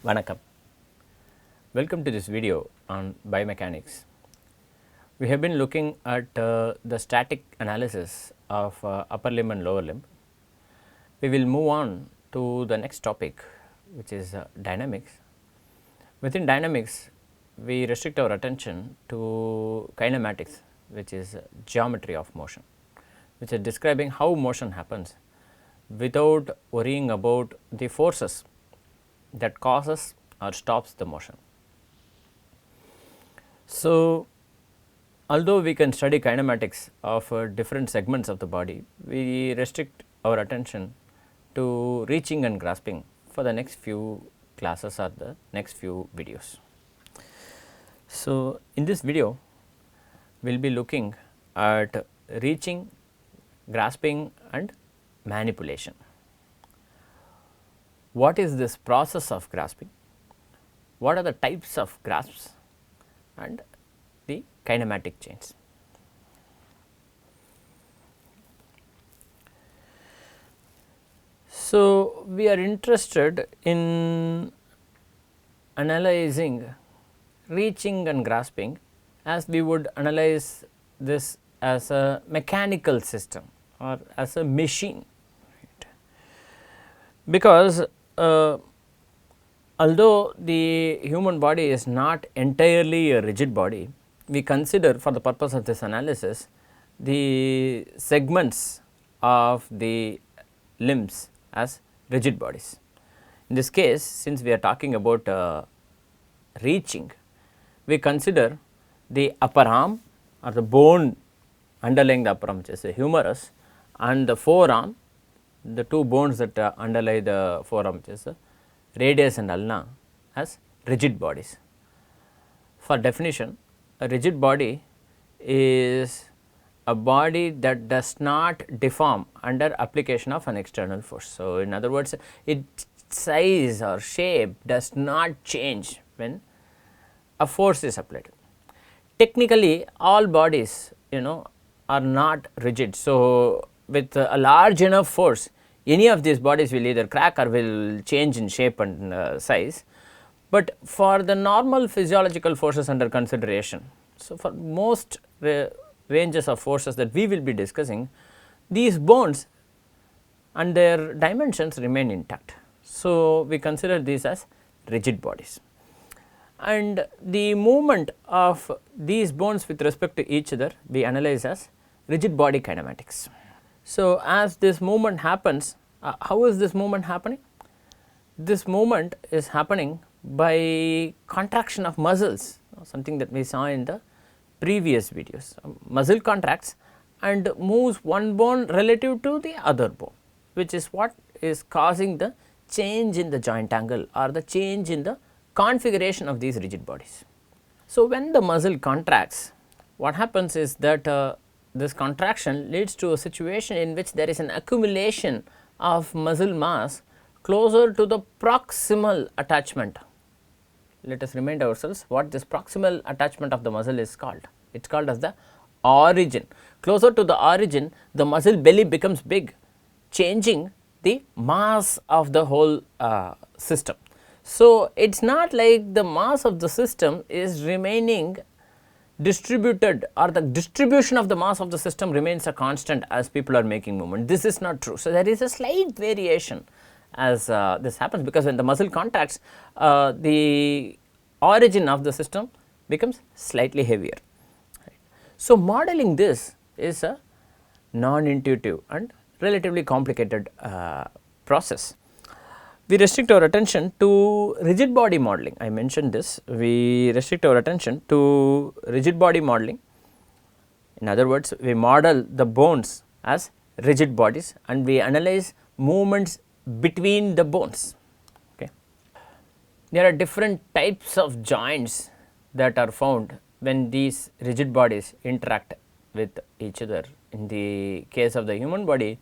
Vanakkam. Welcome to this video on biomechanics. We have been looking at the static analysis of upper limb and lower limb. We will move on to the next topic, which is dynamics. Within dynamics, we restrict our attention to kinematics, which is geometry of motion, which is describing how motion happens without worrying about the forces that causes or stops the motion. So, although we can study kinematics of different segments of the body, we restrict our attention to reaching and grasping for the next few classes or the next few videos. So, in this video, we will be looking at reaching, grasping and manipulation. What is this process of grasping? What are the types of grasps and the kinematic chains? So, we are interested in analyzing reaching and grasping as we would analyze this as a mechanical system or as a machine, right? Because although the human body is not entirely a rigid body, we consider for the purpose of this analysis the segments of the limbs as rigid bodies. In this case, since we are talking about reaching, we consider the upper arm or the bone underlying the upper arm, which is the humerus, and the forearm, the two bones that underlie the forearm, which is the radius and ulna, as rigid bodies. For definition, a rigid body is a body that does not deform under application of an external force. So, in other words, its size or shape does not change when a force is applied. Technically, all bodies are not rigid. So, with a large enough force, any of these bodies will either crack or will change in shape and size. But for the normal physiological forces under consideration, so for most ranges of forces that we will be discussing, these bones and their dimensions remain intact. So, we consider these as rigid bodies, and the movement of these bones with respect to each other we analyze as rigid body kinematics. So, as this movement happens, how is this movement happening? This movement is happening by contraction of muscles, something that we saw in the previous videos. Muscle contracts and moves one bone relative to the other bone, which is what is causing the change in the joint angle or the change in the configuration of these rigid bodies. So, when the muscle contracts, what happens is that this contraction leads to a situation in which there is an accumulation of muscle mass closer to the proximal attachment. Let us remind ourselves what this proximal attachment of the muscle is called. It is called as the origin. Closer to the origin, the muscle belly becomes big, changing the mass of the whole system. So, it is not like the mass of the system is remaining distributed, or the distribution of the mass of the system remains a constant as people are making movement. This is not true. So, there is a slight variation as this happens, because when the muscle contracts, the origin of the system becomes slightly heavier. Right. So, modeling this is a non-intuitive and relatively complicated process. We restrict our attention to rigid body modeling. I mentioned this. We restrict our attention to rigid body modeling. In other words, we model the bones as rigid bodies and we analyze movements between the bones. Okay. There are different types of joints that are found when these rigid bodies interact with each other. In the case of the human body,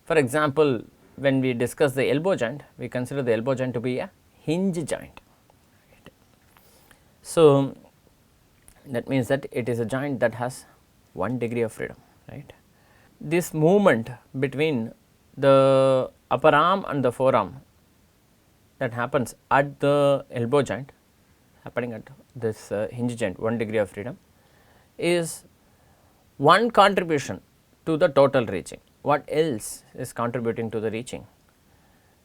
for example, when we discuss the elbow joint, we consider the elbow joint to be a hinge joint. Right. So, that means that it is a joint that has 1 degree of freedom, right. This movement between the upper arm and the forearm that happens at the elbow joint, happening at this hinge joint 1 degree of freedom, is one contribution to the total reaching. What else is contributing to the reaching?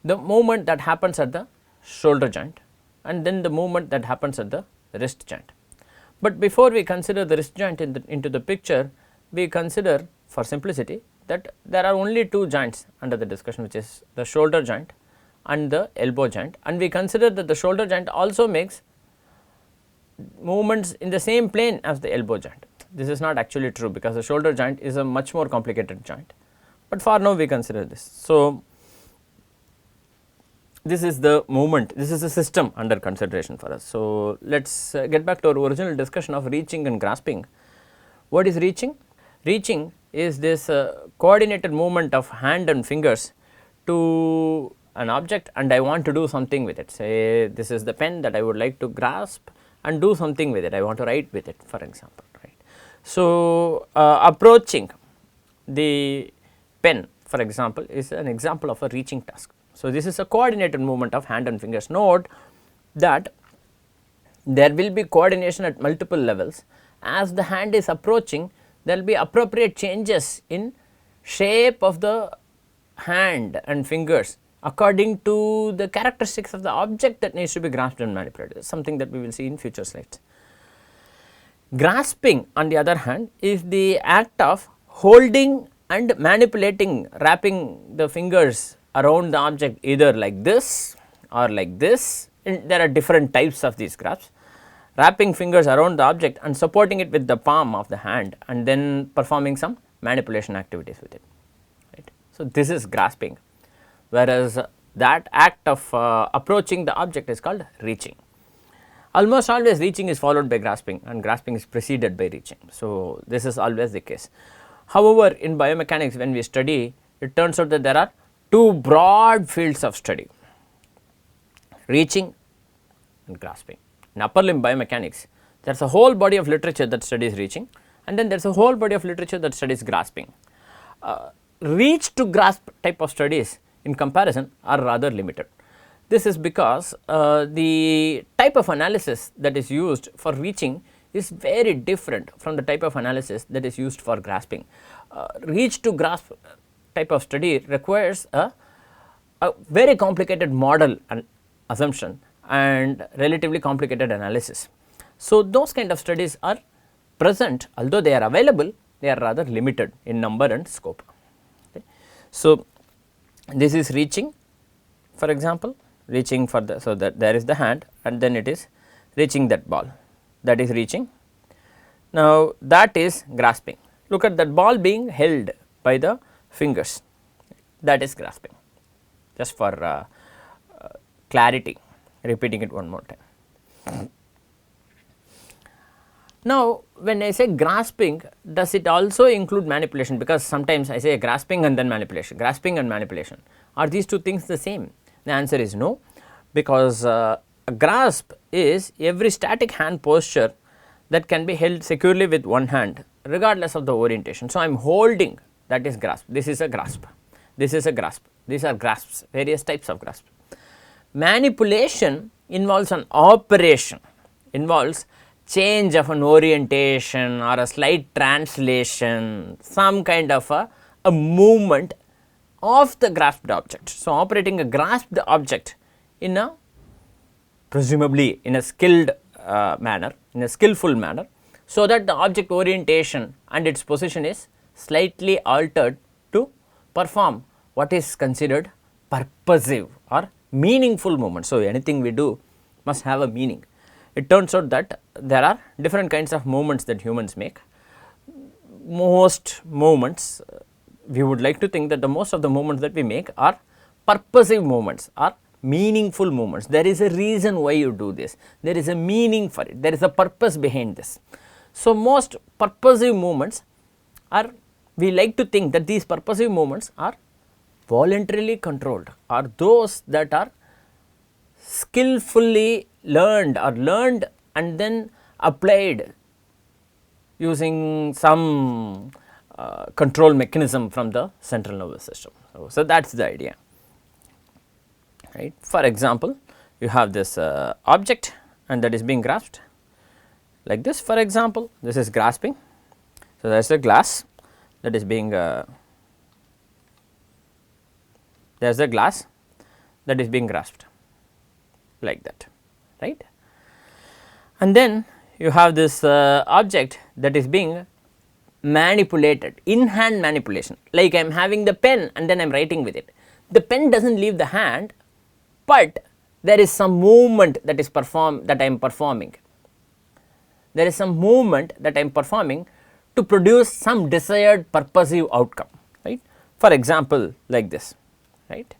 The movement that happens at the shoulder joint and then the movement that happens at the wrist joint. But before we consider the wrist joint into the picture, we consider for simplicity that there are only two joints under the discussion, which is the shoulder joint and the elbow joint, and we consider that the shoulder joint also makes movements in the same plane as the elbow joint. This is not actually true because the shoulder joint is a much more complicated joint, but for now we consider this. So, this is the movement, this is the system under consideration for us. So, let us get back to our original discussion of reaching and grasping. What is reaching? Reaching is this coordinated movement of hand and fingers to an object, and I want to do something with it. Say this is the pen that I would like to grasp and do something with it, I want to write with it, for example, right. So, approaching the pen, for example, is an example of a reaching task. So, this is a coordinated movement of hand and fingers. Note that there will be coordination at multiple levels. As the hand is approaching, there will be appropriate changes in shape of the hand and fingers according to the characteristics of the object that needs to be grasped and manipulated, something that we will see in future slides. Grasping, on the other hand, is the act of holding and manipulating, wrapping the fingers around the object either like this or like this, and there are different types of these grasps. Wrapping fingers around the object and supporting it with the palm of the hand and then performing some manipulation activities with it, right. So, this is grasping, whereas that act of approaching the object is called reaching. Almost always reaching is followed by grasping and grasping is preceded by reaching. So, this is always the case. However, in biomechanics when we study, it turns out that there are two broad fields of study, reaching and grasping. In upper limb biomechanics, there is a whole body of literature that studies reaching, and then there is a whole body of literature that studies grasping. Reach to grasp type of studies in comparison are rather limited. This is because the type of analysis that is used for reaching is very different from the type of analysis that is used for grasping. Reach to grasp type of study requires a very complicated model and assumption and relatively complicated analysis. So, those kind of studies are present, although they are available, they are rather limited in number and scope. Okay. So, this is reaching, for example, reaching for the, so that there is the hand and then it is reaching that ball, that is reaching. Now, that is grasping. Look at that ball being held by the fingers, that is grasping, just for clarity, repeating it one more time. Now, when I say grasping, does it also include manipulation? Because sometimes I say grasping and then manipulation, grasping and manipulation. Are these two things the same? The answer is no, because a grasp is every static hand posture that can be held securely with one hand regardless of the orientation. So, I am holding, that is grasp, this is a grasp, this is a grasp, these are grasps, various types of grasp. Manipulation involves an operation, involves change of an orientation or a slight translation, some kind of a movement of the grasped object. So, operating a grasped object in a presumably in a skilled manner, in a skillful manner, so that the object orientation and its position is slightly altered to perform what is considered purposive or meaningful movement. So, anything we do must have a meaning. It turns out that there are different kinds of movements that humans make. Most movements, we would like to think that the most of the movements that we make are purposive movements, are meaningful movements. There is a reason why you do this, there is a meaning for it, there is a purpose behind this. So, most purposive movements are, we like to think that these purposive movements are voluntarily controlled, are those that are skillfully learned or learned and then applied using some control mechanism from the central nervous system. So, that is the idea. right. For example, you have this object and that is being grasped like this. For example, this is grasping. So, there is a glass that is being there is a glass that is being grasped like that, right. And then you have this object that is being manipulated, in hand manipulation, like I am having the pen and then I am writing with it. The pen does not leave the hand, but there is some movement that is that I am performing. There is some movement that I am performing to produce some desired purposive outcome, right. For example, like this, right.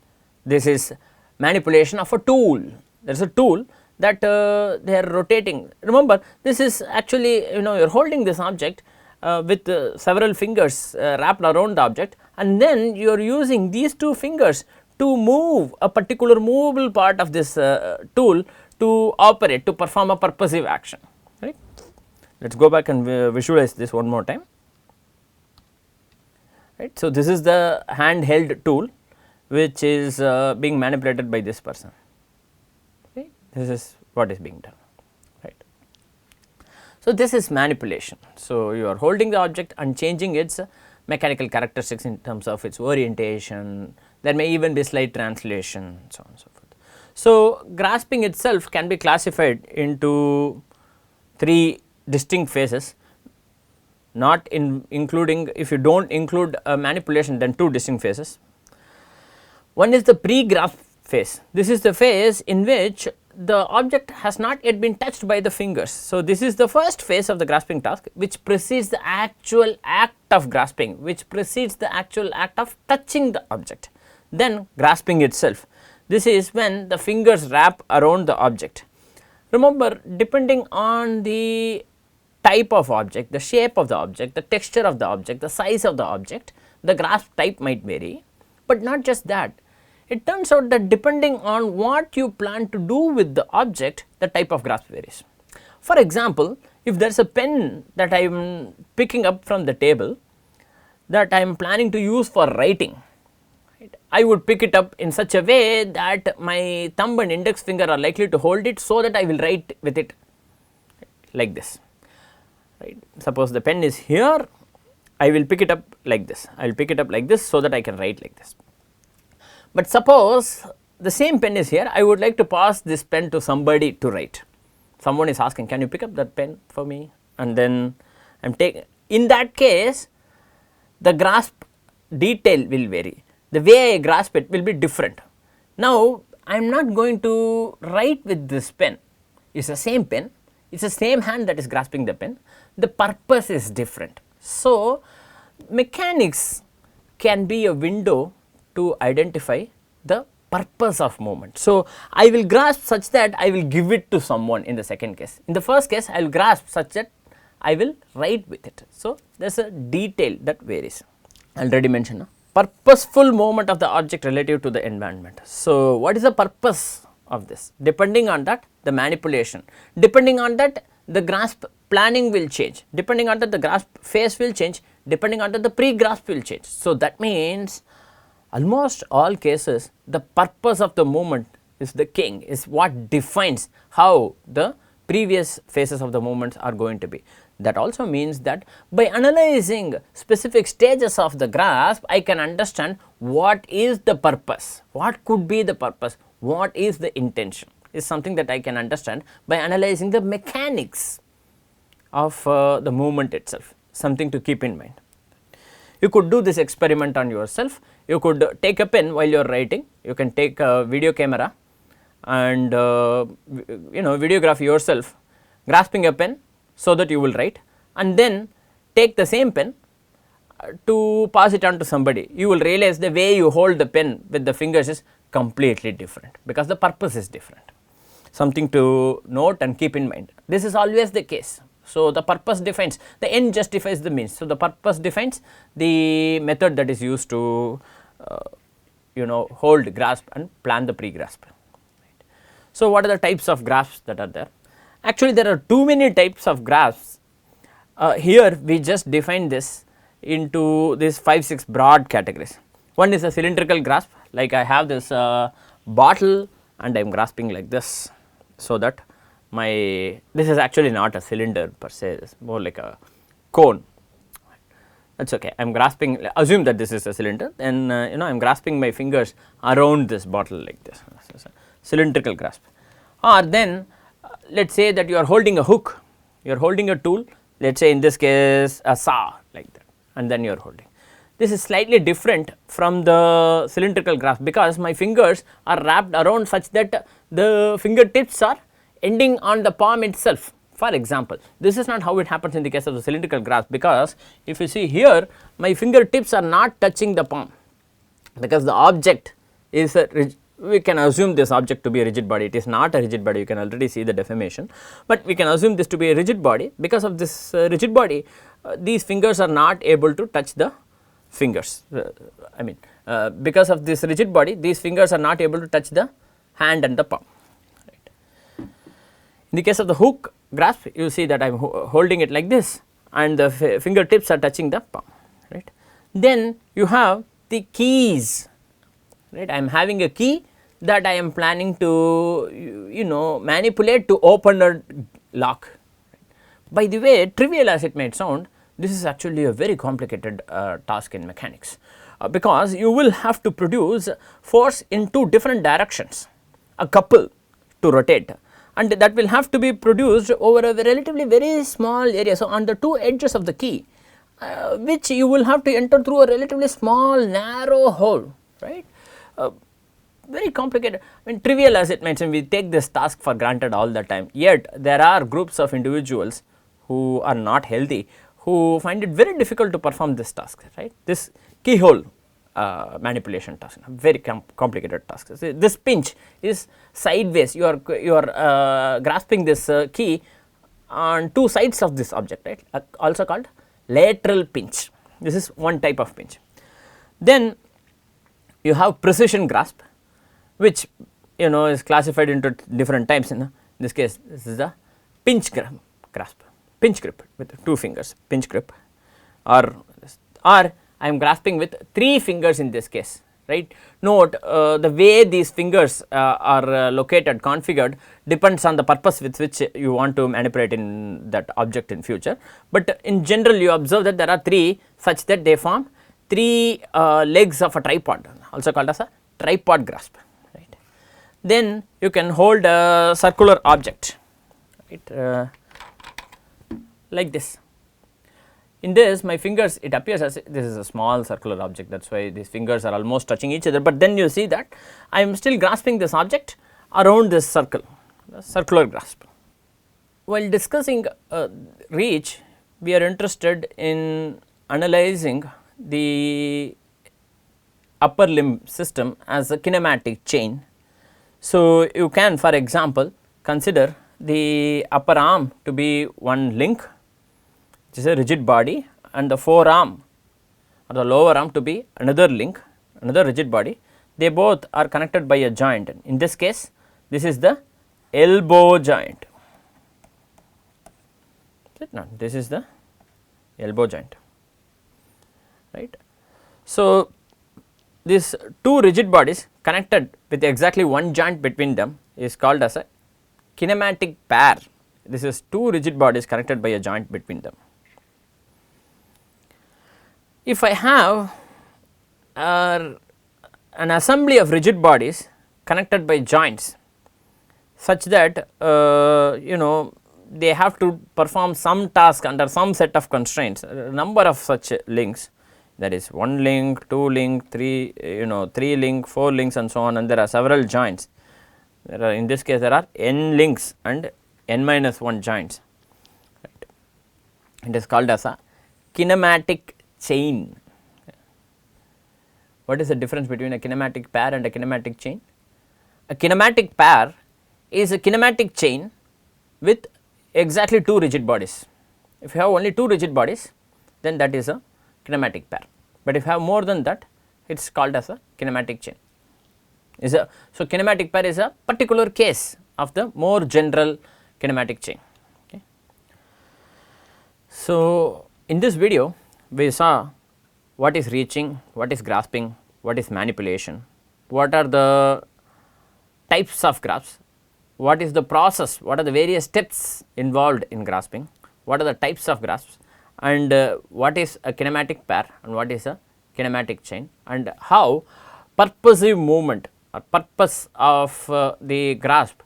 This is manipulation of a tool. There is a tool that they are rotating. Remember, this is actually, you are holding this object with several fingers wrapped around the object, and then you are using these two fingers to move a particular movable part of this tool to operate, to perform a purposive action, right. Let us go back and visualize this one more time, right. So, this is the handheld tool which is being manipulated by this person, okay. This is what is being done, right. So, this is manipulation. So, you are holding the object and changing its mechanical characteristics in terms of its orientation. There may even be slight translation, so on and so forth. So, grasping itself can be classified into 3 distinct phases, not including, if you do not include manipulation, then 2 distinct phases. One is the pre-grasp phase. This is the phase in which the object has not yet been touched by the fingers. So, this is the first phase of the grasping task, which precedes the actual act of grasping, which precedes the actual act of touching the object. Then grasping itself, this is when the fingers wrap around the object. Remember, depending on the type of object, the shape of the object, the texture of the object, the size of the object, the grasp type might vary, but not just that. It turns out that depending on what you plan to do with the object, the type of grasp varies. For example, if there is a pen that I am picking up from the table that I am planning to use for writing, right, I would pick it up in such a way that my thumb and index finger are likely to hold it, so that I will write with it like this, right. Suppose the pen is here, I will pick it up like this, I will pick it up like this, so that I can write like this. But suppose the same pen is here, I would like to pass this pen to somebody to write. Someone is asking, can you pick up that pen for me, and then I am taking, in that case the grasp detail will vary, the way I grasp it will be different. Now, I am not going to write with this pen, it is the same pen, it is the same hand that is grasping the pen, the purpose is different. So, mechanics can be a window to identify the purpose of movement. So, I will grasp such that I will give it to someone in the second case. In the first case, I will grasp such that I will write with it. So, there is a detail that varies. I already mentioned purposeful movement of the object relative to the environment. So, what is the purpose of this? Depending on that, the manipulation, depending on that, the grasp planning will change, depending on that, the grasp phase will change, depending on that, the pre-grasp will change. So, that means almost all cases the purpose of the movement is the king, is what defines how the previous phases of the movements are going to be. That also means that by analyzing specific stages of the grasp, I can understand what is the purpose, what could be the purpose, what is the intention, is something that I can understand by analyzing the mechanics of the movement itself, something to keep in mind. You could do this experiment on yourself. You could take a pen while you are writing, you can take a video camera and videograph yourself grasping a pen so that you will write, and then take the same pen to pass it on to somebody. You will realize the way you hold the pen with the fingers is completely different, because the purpose is different. Something to note and keep in mind. This is always the case. So, the purpose defines, the end justifies the means. So, the purpose defines the method that is used to hold, grasp and plan the pre-grasp. Right. So, what are the types of grasps that are there? Actually, there are too many types of grasps. Here we just define this into these 5-6 broad categories. One is a cylindrical grasp, like I have this bottle and I am grasping like this. So that this is actually not a cylinder per se, it is more like a cone, that is okay. I am grasping, assume that this is a cylinder, then I am grasping my fingers around this bottle like this, cylindrical grasp. Or then let us say that you are holding a hook, you are holding a tool, let us say in this case a saw like that, and then you are holding. This is slightly different from the cylindrical grasp, because my fingers are wrapped around such that the fingertips are ending on the palm itself. For example, this is not how it happens in the case of the cylindrical grasp, because if you see here my fingertips are not touching the palm, because the object is we can assume this object to be a rigid body. It is not a rigid body, you can already see the deformation, but we can assume this to be a rigid body. Because of this rigid body, these fingers are not able to touch the fingers, because of this rigid body, these fingers are not able to touch the hand and the palm. Right. In the case of the hook grasp, you see that I am holding it like this and the fingertips are touching the palm, right. Then you have the keys, right. I am having a key that I am planning to manipulate to open a lock. By the way, trivial as it may sound, this is actually a very complicated task in mechanics, because you will have to produce force in two different directions, a couple to rotate, and that will have to be produced over a relatively very small area. So, on the two edges of the key, which you will have to enter through a relatively small narrow hole, right. Very complicated, trivial as it may seem, we take this task for granted all the time, yet there are groups of individuals who are not healthy, who find it very difficult to perform this task, right. This keyhole manipulation task, very complicated task. This pinch is sideways, you are grasping this key on two sides of this object, right, also called lateral pinch. This is one type of pinch. Then you have precision grasp, which is classified into different types. In this case, this is the pinch grasp, pinch grip with two fingers, pinch grip, or I am grasping with three fingers in this case, right. Note the way these fingers are located, configured, depends on the purpose with which you want to manipulate in that object in future, but in general you observe that there are three, such that they form three legs of a tripod, also called as a tripod grasp. Then you can hold a circular object, right, like this. In this, my fingers, it appears as this is a small circular object, that is why these fingers are almost touching each other, but then you see that I am still grasping this object around this circle, the circular grasp. While discussing reach, we are interested in analyzing the upper limb system as a kinematic chain. So, you can, for example, consider the upper arm to be one link, which is a rigid body, and the forearm or the lower arm to be another link, another rigid body. They both are connected by a joint. In this case, this is the elbow joint. This is the elbow joint, right. So, these two rigid bodies connected with exactly one joint between them is called as a kinematic pair. This is two rigid bodies connected by a joint between them. If I have an assembly of rigid bodies connected by joints, such that they have to perform some task under some set of constraints, a number of such links, that is 1 link, 2 link, 3 link, 4 links and so on, and there are several joints. There are, in this case, there are n links and n minus 1 joints, right. It is called as a kinematic chain. What is the difference between a kinematic pair and a kinematic chain? A kinematic pair is a kinematic chain with exactly two rigid bodies. If you have only two rigid bodies, then that is a kinematic pair, but if you have more than that, it is called as a kinematic chain. So, kinematic pair is a particular case of the more general kinematic chain. Okay. So, in this video we saw what is reaching, what is grasping, what is manipulation, what are the types of grasps, what is the process, what are the various steps involved in grasping, what are the types of grasps, and what is a kinematic pair and what is a kinematic chain, and how purposive movement or purpose of the grasp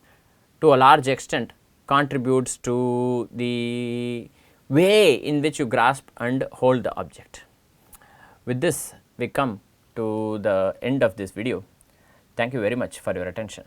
to a large extent contributes to the way in which you grasp and hold the object. With this, we come to the end of this video. Thank you very much for your attention.